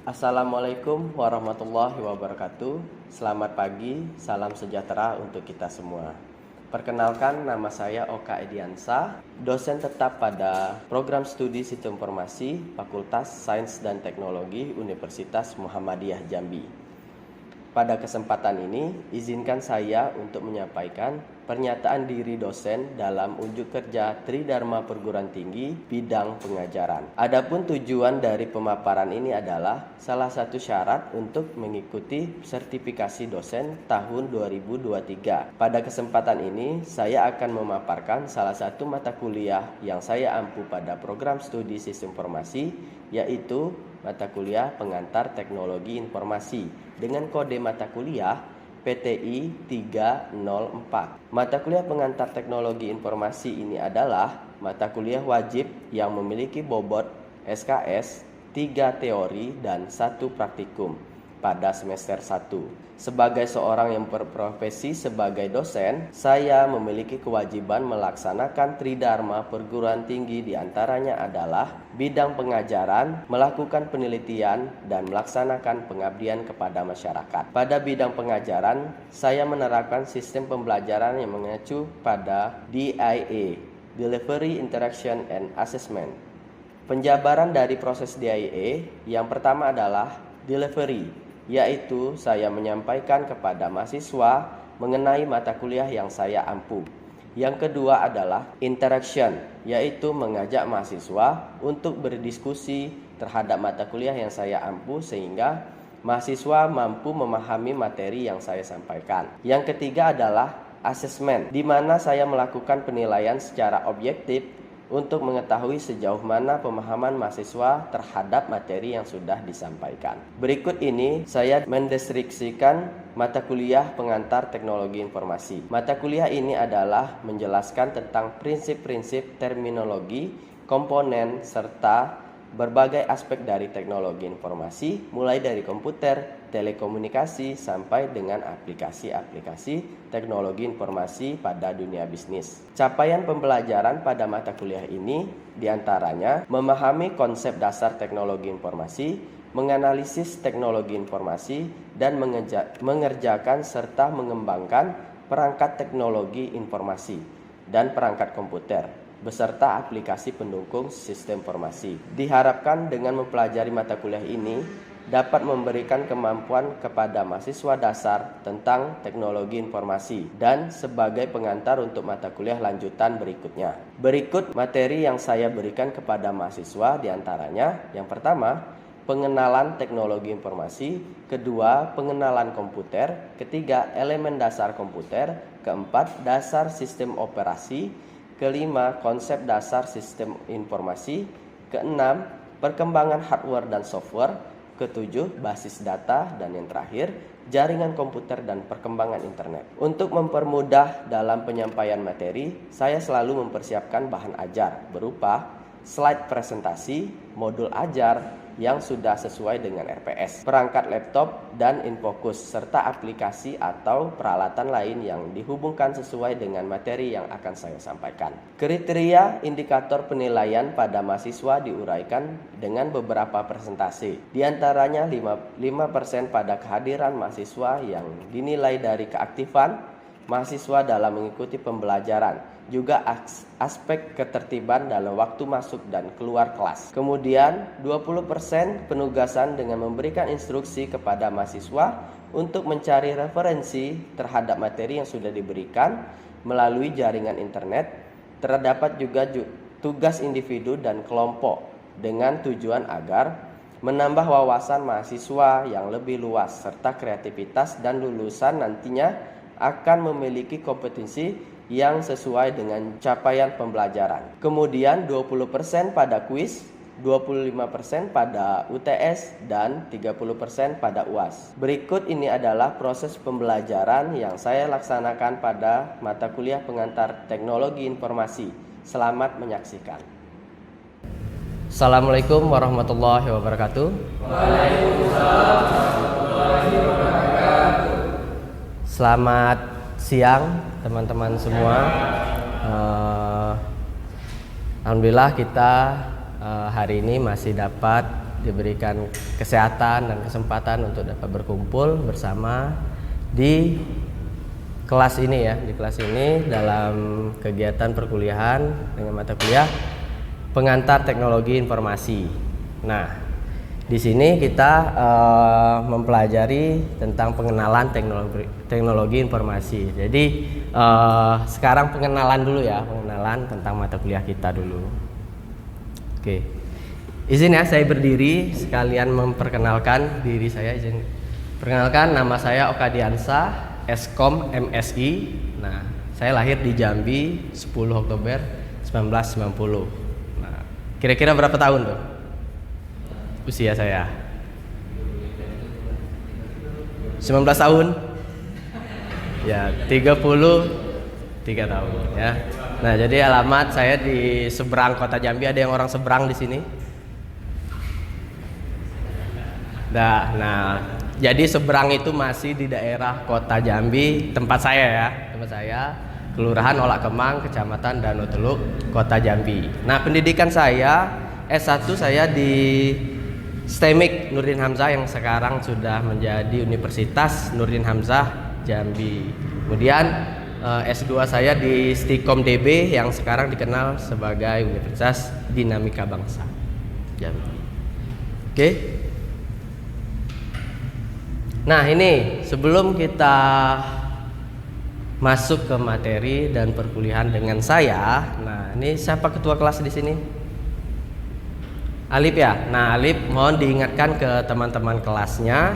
Assalamualaikum warahmatullahi wabarakatuh. Selamat pagi, salam sejahtera untuk kita semua. Perkenalkan, nama saya Oka Ediansa, dosen tetap pada Program Studi Sistem Informasi Fakultas Sains dan Teknologi Universitas Muhammadiyah Jambi. Pada kesempatan ini, izinkan saya untuk menyampaikan pernyataan diri dosen dalam unjuk kerja Tridharma Perguruan Tinggi bidang pengajaran. Adapun tujuan dari pemaparan ini adalah salah satu syarat untuk mengikuti sertifikasi dosen tahun 2023. Pada kesempatan ini, saya akan memaparkan salah satu mata kuliah yang saya ampu pada program studi Sistem Informasi, yaitu mata kuliah Pengantar Teknologi Informasi dengan kode mata kuliah PTI 304. Mata kuliah Pengantar Teknologi Informasi ini adalah mata kuliah wajib yang memiliki bobot SKS 3 teori dan 1 praktikum pada semester 1. Sebagai seorang yang berprofesi sebagai dosen, saya memiliki kewajiban melaksanakan Tridharma Perguruan Tinggi, diantaranya adalah bidang pengajaran, melakukan penelitian, dan melaksanakan pengabdian kepada masyarakat. Pada bidang pengajaran, saya menerapkan sistem pembelajaran yang mengacu pada DIA, Delivery, Interaction, and Assessment. Penjabaran dari proses DIA yang pertama adalah delivery, yaitu saya menyampaikan kepada mahasiswa mengenai mata kuliah yang saya ampu. Yang kedua adalah interaction, yaitu mengajak mahasiswa untuk berdiskusi terhadap mata kuliah yang saya ampu sehingga mahasiswa mampu memahami materi yang saya sampaikan. Yang ketiga adalah assessment, di mana saya melakukan penilaian secara objektif untuk mengetahui sejauh mana pemahaman mahasiswa terhadap materi yang sudah disampaikan. Berikut ini saya mendeskripsikan mata kuliah Pengantar Teknologi Informasi. Mata kuliah ini adalah menjelaskan tentang prinsip-prinsip terminologi, komponen, serta berbagai aspek dari teknologi informasi, mulai dari komputer, telekomunikasi, sampai dengan aplikasi-aplikasi teknologi informasi pada dunia bisnis. Capaian pembelajaran pada mata kuliah ini diantaranya memahami konsep dasar teknologi informasi, menganalisis teknologi informasi, dan mengerjakan serta mengembangkan perangkat teknologi informasi dan perangkat komputer beserta aplikasi pendukung sistem informasi. Diharapkan dengan mempelajari mata kuliah ini dapat memberikan kemampuan kepada mahasiswa dasar tentang teknologi informasi dan sebagai pengantar untuk mata kuliah lanjutan berikutnya. Berikut materi yang saya berikan kepada mahasiswa, diantaranya yang pertama, pengenalan teknologi informasi, kedua, pengenalan komputer, ketiga, elemen dasar komputer, keempat, dasar sistem operasi, kelima, konsep dasar sistem informasi, keenam, perkembangan hardware dan software, ketujuh, basis data, dan yang terakhir, jaringan komputer dan perkembangan internet. Untuk mempermudah dalam penyampaian materi, saya selalu mempersiapkan bahan ajar berupa slide presentasi, modul ajar yang sudah sesuai dengan RPS, perangkat laptop dan infocus, serta aplikasi atau peralatan lain yang dihubungkan sesuai dengan materi yang akan saya sampaikan. Kriteria indikator penilaian pada mahasiswa diuraikan dengan beberapa presentasi. Di antaranya 5% pada kehadiran mahasiswa yang dinilai dari keaktifan mahasiswa dalam mengikuti pembelajaran, juga aspek ketertiban dalam waktu masuk dan keluar kelas. Kemudian 20% penugasan dengan memberikan instruksi kepada mahasiswa untuk mencari referensi terhadap materi yang sudah diberikan melalui jaringan internet. Terdapat juga tugas individu dan kelompok dengan tujuan agar menambah wawasan mahasiswa yang lebih luas serta kreativitas, dan lulusan nantinya akan memiliki kompetensi yang sesuai dengan capaian pembelajaran. Kemudian 20% pada kuis, 25% pada UTS, dan 30% pada UAS. Berikut ini adalah proses pembelajaran yang saya laksanakan pada mata kuliah Pengantar Teknologi Informasi. Selamat menyaksikan. Assalamualaikum warahmatullahi wabarakatuh. Waalaikumsalam warahmatullahi wabarakatuh. Selamat siang teman-teman semua. Alhamdulillah kita hari ini masih dapat diberikan kesehatan dan kesempatan untuk dapat berkumpul bersama di kelas ini ya, di kelas ini dalam kegiatan perkuliahan dengan mata kuliah pengantar teknologi informasi. Nah, di sini kita mempelajari tentang pengenalan teknologi informasi. Jadi sekarang pengenalan dulu ya, pengenalan tentang mata kuliah kita dulu. Oke, izin ya saya berdiri sekalian memperkenalkan diri saya. Izin perkenalkan, nama saya Oka Diansa, Eskom MSI. Nah, saya lahir di Jambi 10 Oktober 1990. Nah, kira-kira berapa tahun tuh usia saya? 19 tahun? Ya, 33 tahun ya. Nah, jadi alamat saya di seberang kota Jambi. Ada yang orang seberang di sini? Nah, jadi seberang itu masih di daerah kota Jambi, tempat saya ya, tempat saya, Kelurahan Olak Kemang, Kecamatan Danau Teluk, Kota Jambi. Nah, pendidikan saya S1 saya di STEMIK Nurdin Hamzah yang sekarang sudah menjadi Universitas Nurdin Hamzah Jambi. Kemudian S2 saya di Stikom DB yang sekarang dikenal sebagai Universitas Dinamika Bangsa Jambi. Oke. Nah, ini sebelum kita masuk ke materi dan perkuliahan dengan saya. Nah, ini siapa ketua kelas di sini? Alip ya. Nah, Alip mohon diingatkan ke teman-teman kelasnya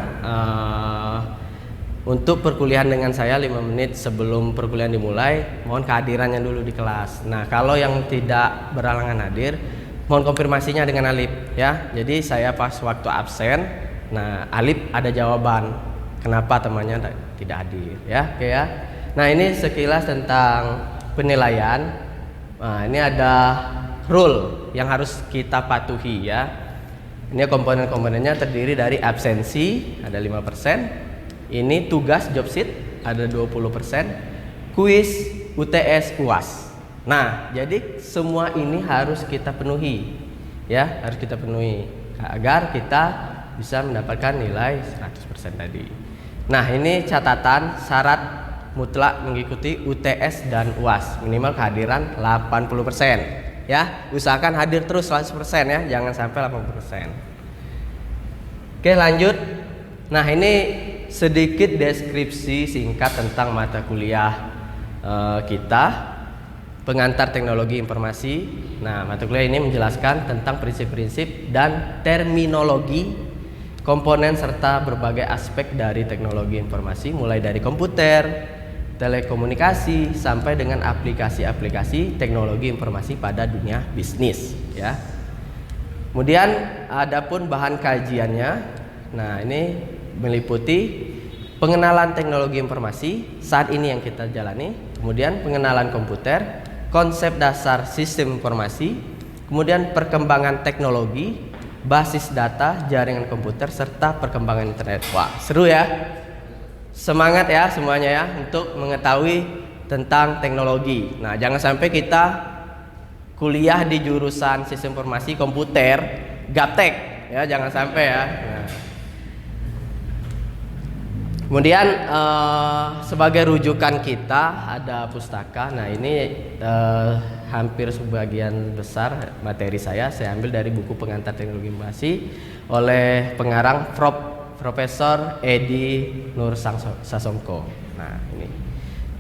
untuk perkuliahan dengan saya 5 menit sebelum perkuliahan dimulai, mohon kehadirannya dulu di kelas. Nah, kalau yang tidak berhalangan hadir, mohon konfirmasinya dengan Alip ya. Jadi saya pas waktu absen, nah, Alip ada jawaban kenapa temannya tidak hadir ya. Oke ya. Nah, ini sekilas tentang penilaian. Nah, ini ada rule yang harus kita patuhi ya. Ini komponen-komponennya terdiri dari absensi ada 5%, ini tugas job sheet ada 20%, kuis, UTS, UAS. Nah, jadi semua ini harus kita penuhi ya, harus kita penuhi agar kita bisa mendapatkan nilai 100% tadi. Nah, ini catatan syarat mutlak mengikuti UTS dan UAS, minimal kehadiran 80% ya. Usahakan hadir terus 100% ya, jangan sampai 80%. Oke, lanjut. Nah, ini sedikit deskripsi singkat tentang mata kuliah kita, pengantar teknologi informasi. Nah, mata kuliah ini menjelaskan tentang prinsip-prinsip dan terminologi, komponen serta berbagai aspek dari teknologi informasi, mulai dari komputer, telekomunikasi sampai dengan aplikasi-aplikasi teknologi informasi pada dunia bisnis ya. Kemudian adapun bahan kajiannya. Nah, ini meliputi pengenalan teknologi informasi saat ini yang kita jalani, kemudian pengenalan komputer, konsep dasar sistem informasi, kemudian perkembangan teknologi, basis data, jaringan komputer serta perkembangan internet. Wah, seru ya. Semangat ya semuanya ya untuk mengetahui tentang teknologi. Nah, jangan sampai kita kuliah di jurusan sistem informasi komputer gaptek ya, jangan sampai ya. Nah, kemudian sebagai rujukan kita ada pustaka. Nah, ini hampir sebagian besar materi saya ambil dari buku pengantar teknologi informasi oleh pengarang Profesor Edi Nur Sasongko. Nah, ini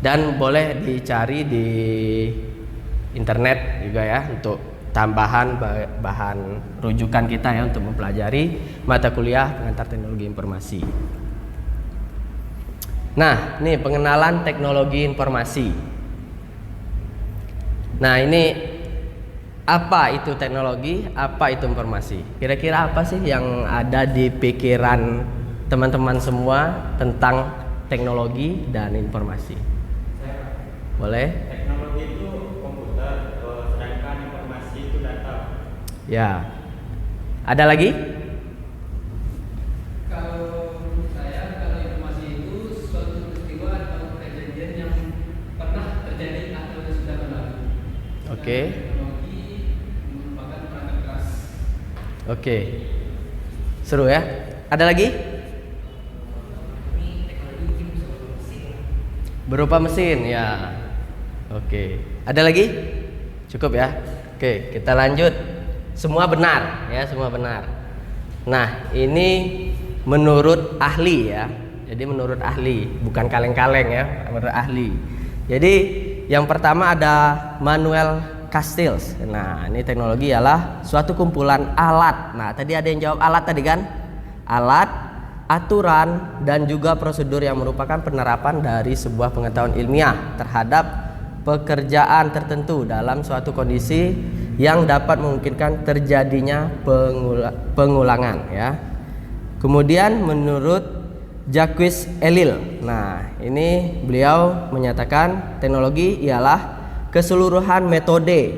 dan boleh dicari di internet juga ya untuk tambahan bahan rujukan kita ya untuk mempelajari mata kuliah pengantar teknologi informasi. Nah, ini pengenalan teknologi informasi. Nah, ini apa itu teknologi, apa itu informasi? Kira-kira apa sih yang ada di pikiran teman-teman semua tentang teknologi dan informasi? Boleh? Teknologi itu komputer, sedangkan informasi itu data. Ya. Ada lagi? Kalau informasi itu suatu peristiwa atau kejadian yang pernah terjadi atau sudah berlalu. Oke. Teknologi merupakan perangkat keras. Oke. Seru ya. Ada lagi? Berupa mesin ya. Oke. Ada lagi? Cukup ya. Oke, kita lanjut. Semua benar ya, semua benar. Nah, ini menurut ahli ya. Jadi menurut ahli, bukan kaleng-kaleng ya, menurut ahli. Jadi yang pertama ada Manuel Castells. Nah, ini teknologi ialah suatu kumpulan alat. Nah, tadi ada yang jawab alat tadi kan? Alat, aturan, dan juga prosedur yang merupakan penerapan dari sebuah pengetahuan ilmiah terhadap pekerjaan tertentu dalam suatu kondisi yang dapat memungkinkan terjadinya pengulangan ya. Kemudian menurut Jacques Ellul. Nah, ini beliau menyatakan teknologi ialah keseluruhan metode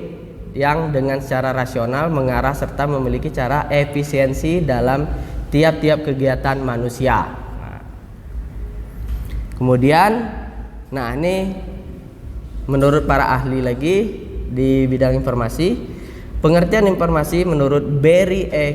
yang dengan secara rasional mengarah serta memiliki cara efisiensi dalam tiap-tiap kegiatan manusia. Nah, kemudian, nah ini menurut para ahli lagi di bidang informasi, pengertian informasi menurut Barry E.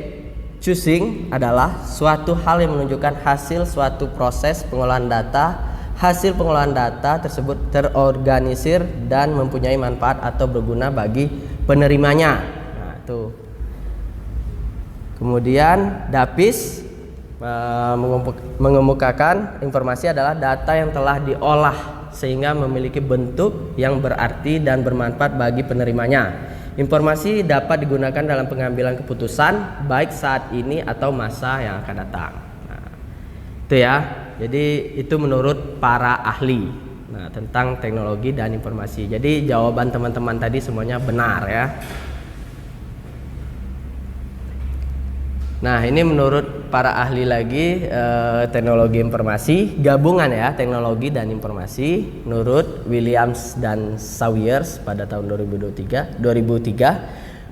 Choosing adalah suatu hal yang menunjukkan hasil suatu proses pengolahan data. Hasil pengolahan data tersebut terorganisir dan mempunyai manfaat atau berguna bagi penerimanya. Nah, itu. Kemudian Dapis mengemukakan informasi adalah data yang telah diolah sehingga memiliki bentuk yang berarti dan bermanfaat bagi penerimanya. Informasi dapat digunakan dalam pengambilan keputusan baik saat ini atau masa yang akan datang. Nah, itu ya. Jadi itu menurut para ahli. Nah, tentang teknologi dan informasi. Jadi jawaban teman-teman tadi semuanya benar ya. Nah, ini menurut para ahli lagi teknologi informasi gabungan ya, teknologi dan informasi menurut Williams dan Sawyers pada tahun 2003.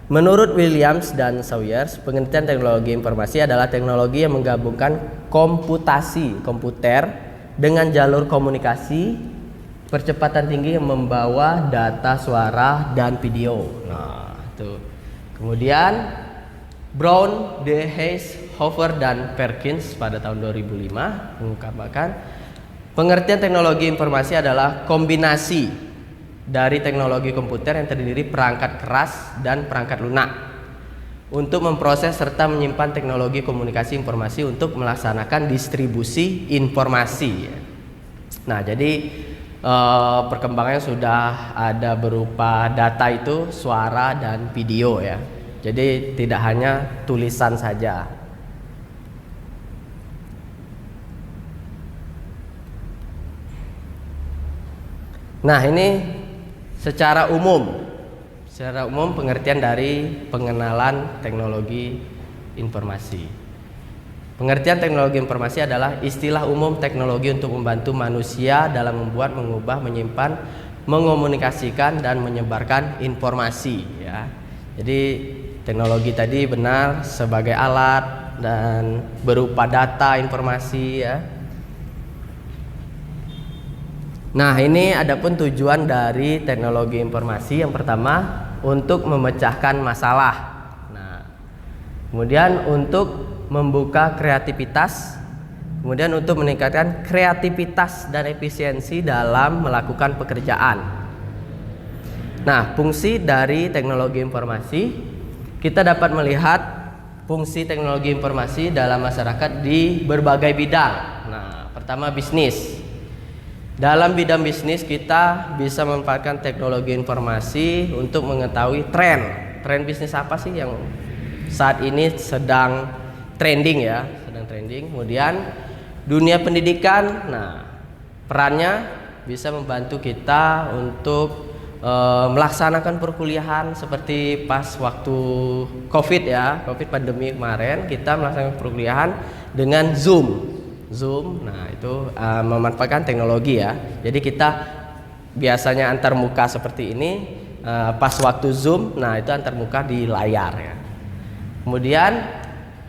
Menurut Williams dan Sawyers, pengertian teknologi informasi adalah teknologi yang menggabungkan komputasi komputer dengan jalur komunikasi percepatan tinggi yang membawa data, suara, dan video. Nah, itu. Kemudian Brown, De Haes, Hofer, dan Perkins pada tahun 2005 mengungkapkan pengertian teknologi informasi adalah kombinasi dari teknologi komputer yang terdiri perangkat keras dan perangkat lunak untuk memproses serta menyimpan teknologi komunikasi informasi untuk melaksanakan distribusi informasi. Nah, jadi perkembangannya sudah ada berupa data itu, suara, dan video ya. Jadi tidak hanya tulisan saja. Nah, ini secara umum pengertian dari pengenalan teknologi informasi. Pengertian teknologi informasi adalah istilah umum teknologi untuk membantu manusia dalam membuat, mengubah, menyimpan, mengomunikasikan, dan menyebarkan informasi ya. Jadi teknologi tadi benar sebagai alat dan berupa data informasi ya. Nah, ini adapun tujuan dari teknologi informasi. Yang pertama untuk memecahkan masalah. Nah, kemudian untuk membuka kreativitas, kemudian untuk meningkatkan kreativitas dan efisiensi dalam melakukan pekerjaan. Nah, fungsi dari teknologi informasi, kita dapat melihat fungsi teknologi informasi dalam masyarakat di berbagai bidang. Nah, pertama bisnis. Dalam bidang bisnis kita bisa memanfaatkan teknologi informasi untuk mengetahui tren bisnis apa sih yang saat ini sedang trending ya, Kemudian dunia pendidikan. Nah, perannya bisa membantu kita untuk melaksanakan perkuliahan seperti pas waktu COVID pandemi kemarin, kita melaksanakan perkuliahan dengan Zoom. Nah itu memanfaatkan teknologi ya. Jadi kita biasanya antar muka seperti ini, pas waktu Zoom, nah itu antar muka di layar ya. Kemudian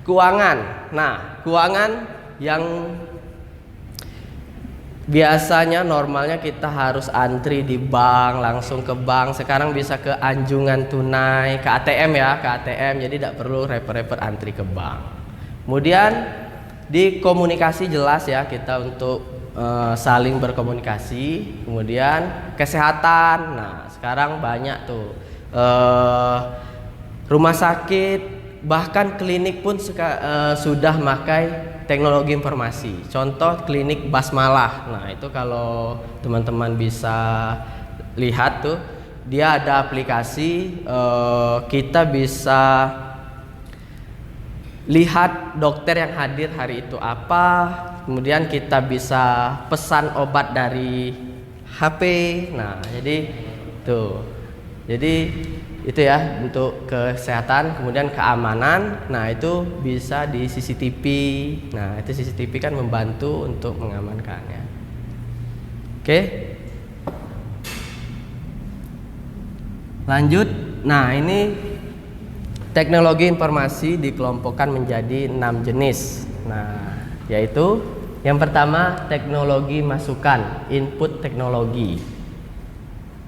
keuangan. Nah, keuangan yang biasanya normalnya kita harus antri di bank, langsung ke bank. Sekarang bisa ke anjungan tunai, ke ATM ya, jadi tidak perlu repot-repot antri ke bank. Kemudian di komunikasi jelas ya, kita untuk saling berkomunikasi. Kemudian kesehatan. Nah, sekarang banyak tuh rumah sakit, bahkan klinik pun sudah pakai teknologi informasi. Contoh klinik Basmalah. Nah, itu kalau teman-teman bisa lihat tuh, dia ada aplikasi, kita bisa lihat dokter yang hadir hari itu apa, kemudian kita bisa pesan obat dari HP. Nah, jadi tuh, jadi itu ya untuk kesehatan. Kemudian keamanan, nah itu bisa di CCTV. Nah, itu CCTV kan membantu untuk mengamankannya. Oke, lanjut. Nah, ini teknologi informasi dikelompokkan menjadi 6 jenis. Nah, yaitu yang pertama teknologi masukan, input teknologi.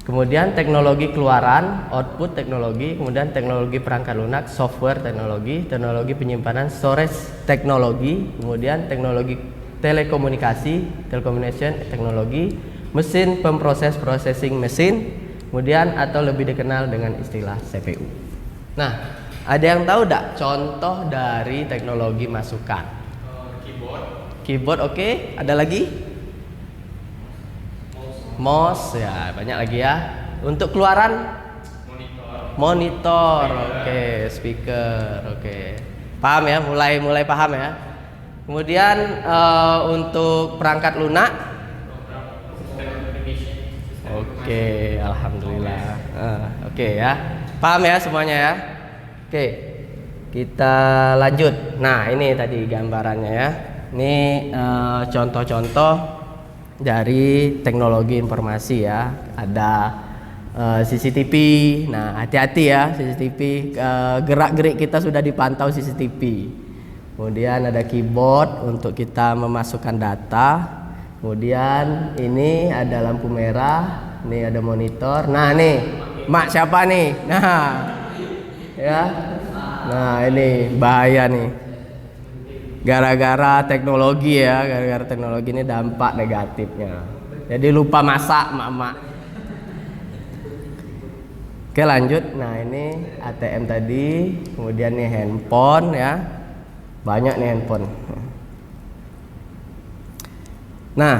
Kemudian teknologi keluaran, output teknologi. Kemudian teknologi perangkat lunak, software teknologi. Teknologi penyimpanan, storage teknologi. Kemudian teknologi telekomunikasi, telecommunication teknologi. Mesin pemproses, processing mesin. Kemudian atau lebih dikenal dengan istilah CPU. Nah, ada yang tahu enggak contoh dari teknologi masukan? Keyboard, oke. Ada lagi? Mouse, ya banyak lagi ya. Untuk keluaran? Monitor, oke. Speaker, oke. Paham ya? Mulai paham ya. Kemudian untuk perangkat lunak? Oke, alhamdulillah. Oke ya. Paham ya semuanya ya? Oke, kita lanjut. Nah, ini tadi gambarannya ya. Ini contoh-contoh dari teknologi informasi ya. Ada CCTV. Nah, hati-hati ya, CCTV, gerak-gerik kita sudah dipantau CCTV. Kemudian ada keyboard untuk kita memasukkan data. Kemudian ini ada lampu merah, ini ada monitor. Nah, nih, mak siapa nih? Nah, ya. Nah, ini bahaya nih. Gara-gara teknologi ya, gara-gara teknologi ini dampak negatifnya. Jadi lupa masak mak-mak. Oke, lanjut. Nah, ini ATM tadi, kemudian nih handphone ya. Banyak nih handphone. Nah,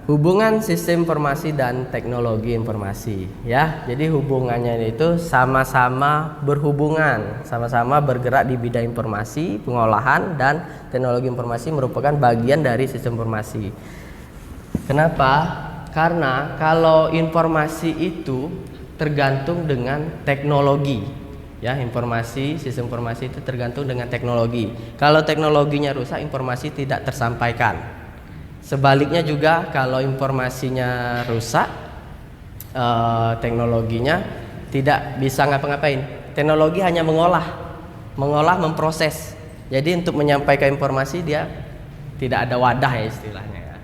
hubungan sistem informasi dan teknologi informasi ya. Jadi hubungannya itu sama-sama berhubungan, sama-sama bergerak di bidang informasi, pengolahan dan teknologi informasi merupakan bagian dari sistem informasi. Kenapa? Karena kalau informasi itu tergantung dengan teknologi. Ya, informasi, sistem informasi itu tergantung dengan teknologi. Kalau teknologinya rusak, informasi tidak tersampaikan. Sebaliknya juga kalau informasinya rusak, teknologinya tidak bisa ngapa-ngapain. Teknologi hanya mengolah, memproses. Jadi untuk menyampaikan informasi dia tidak ada wadah ya istilahnya ya.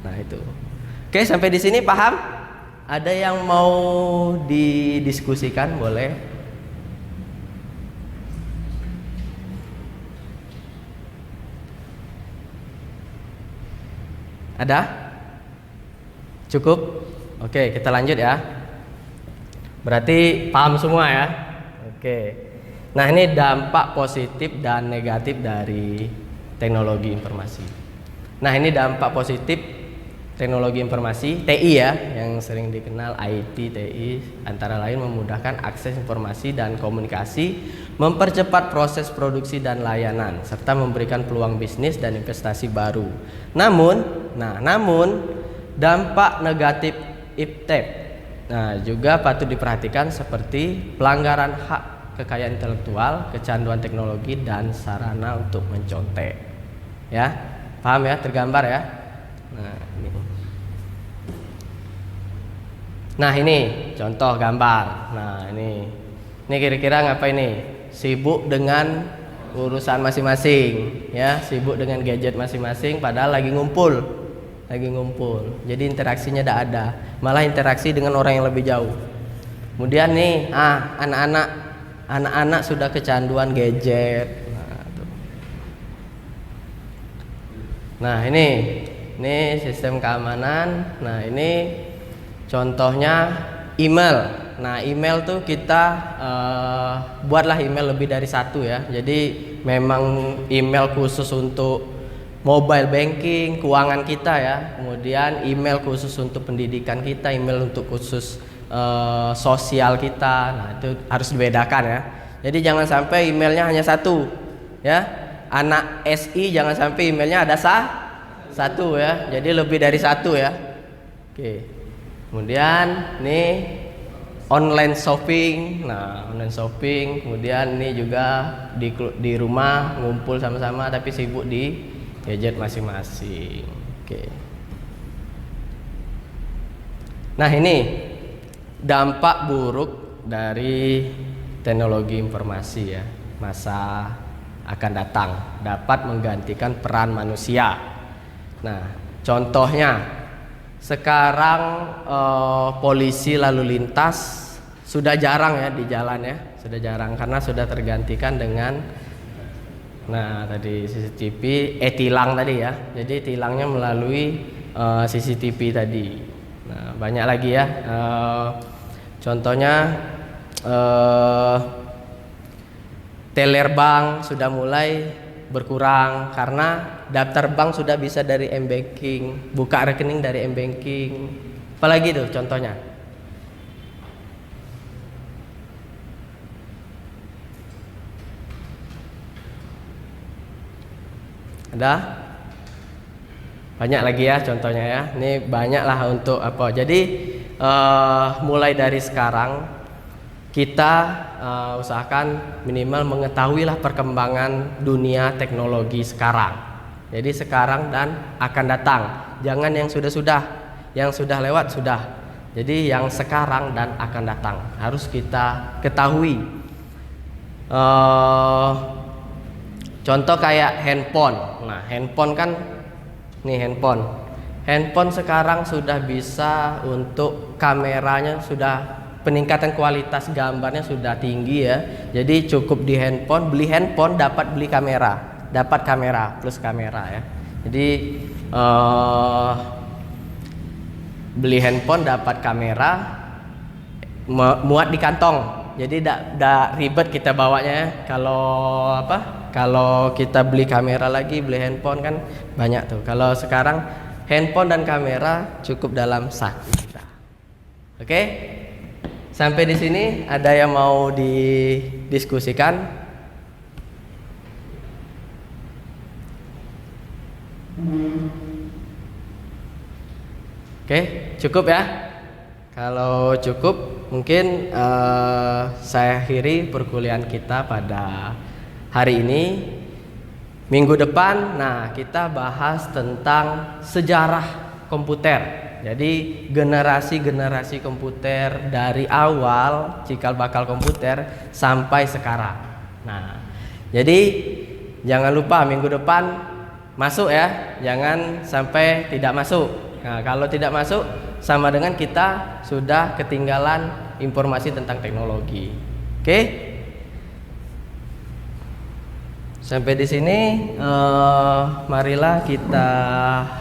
Nah, itu. Oke, sampai di sini paham? Ada yang mau didiskusikan boleh? Ada? Cukup? Oke, kita lanjut ya. Berarti paham semua ya? Oke. Nah, ini dampak positif dan negatif dari teknologi informasi. Nah, ini dampak positif teknologi informasi, TI ya, yang sering dikenal IT, TI, antara lain memudahkan akses informasi dan komunikasi, mempercepat proses produksi dan layanan, serta memberikan peluang bisnis dan investasi baru. Namun dampak negatif iptep, nah juga patut diperhatikan seperti pelanggaran hak kekayaan intelektual, kecanduan teknologi dan sarana untuk mencontek. Ya, paham ya, tergambar ya. Nah, ini contoh gambar. Nah, ini kira-kira ngapain nih? Sibuk dengan urusan masing-masing, ya, sibuk dengan gadget masing-masing, padahal lagi ngumpul. Jadi interaksinya tidak ada, malah interaksi dengan orang yang lebih jauh. Kemudian nih, anak-anak sudah kecanduan gadget. Nah, tuh. Nah, ini sistem keamanan. Nah, ini contohnya email. Nah, email tuh kita buatlah email lebih dari satu ya. Jadi memang email khusus untuk mobile banking, keuangan kita ya. Kemudian email khusus untuk pendidikan kita, email untuk khusus sosial kita. Nah, itu harus dibedakan ya. Jadi jangan sampai emailnya hanya satu ya. Anak SI jangan sampai emailnya ada satu ya. Jadi lebih dari satu ya. Oke. Kemudian nih online shopping. Nah, online shopping. Kemudian ini juga di rumah ngumpul sama-sama tapi sibuk di gadget masing-masing. Oke. Nah, ini dampak buruk dari teknologi informasi ya. Masa akan datang dapat menggantikan peran manusia. Nah, contohnya sekarang polisi lalu lintas sudah jarang ya di jalan ya, sudah jarang karena sudah tergantikan dengan tadi CCTV, tilang tadi ya. Jadi tilangnya melalui CCTV tadi. Nah, banyak lagi ya. Contohnya teller bank sudah mulai berkurang karena daftar bank sudah bisa dari m-banking, buka rekening dari m-banking. Apalagi tuh contohnya? Ada? Banyak lagi ya contohnya ya. Ini banyak lah untuk apa. Jadi mulai dari sekarang kita usahakan minimal mengetahui lah perkembangan dunia teknologi sekarang. Jadi sekarang dan akan datang. Jangan yang yang sudah lewat sudah. Jadi yang sekarang dan akan datang harus kita ketahui. Contoh kayak handphone. Nah, handphone kan nih handphone sekarang sudah bisa untuk kameranya sudah peningkatan kualitas gambarnya sudah tinggi ya. Jadi cukup di beli handphone dapat beli kamera, dapat kamera plus kamera ya. Jadi beli handphone dapat kamera, muat di kantong. Jadi tidak ribet kita bawanya ya. Kalau kita beli kamera lagi, beli handphone kan banyak tuh. Kalau sekarang handphone dan kamera cukup dalam saku kita. Oke? Sampai di sini ada yang mau didiskusikan? Oke, cukup ya. Kalau cukup, mungkin saya akhiri perkuliahan kita pada hari ini. Minggu depan, kita bahas tentang sejarah komputer. Jadi generasi komputer dari awal cikal bakal komputer sampai sekarang. Nah, jadi jangan lupa minggu depan masuk ya, jangan sampai tidak masuk. Nah, kalau tidak masuk sama dengan kita sudah ketinggalan informasi tentang teknologi. Oke? Sampai di sini, marilah kita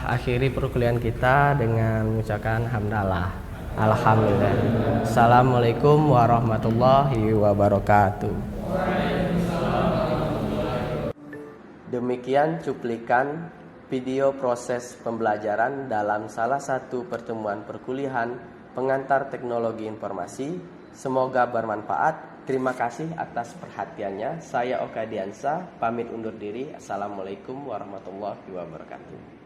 akhiri perkuliahan kita dengan mengucapkan hamdalah. Alhamdulillah. Assalamualaikum warahmatullahi wabarakatuh. Demikian cuplikan video proses pembelajaran dalam salah satu pertemuan perkuliahan pengantar teknologi informasi. Semoga bermanfaat. Terima kasih atas perhatiannya. Saya Oka Diansa, pamit undur diri. Assalamualaikum warahmatullahi wabarakatuh.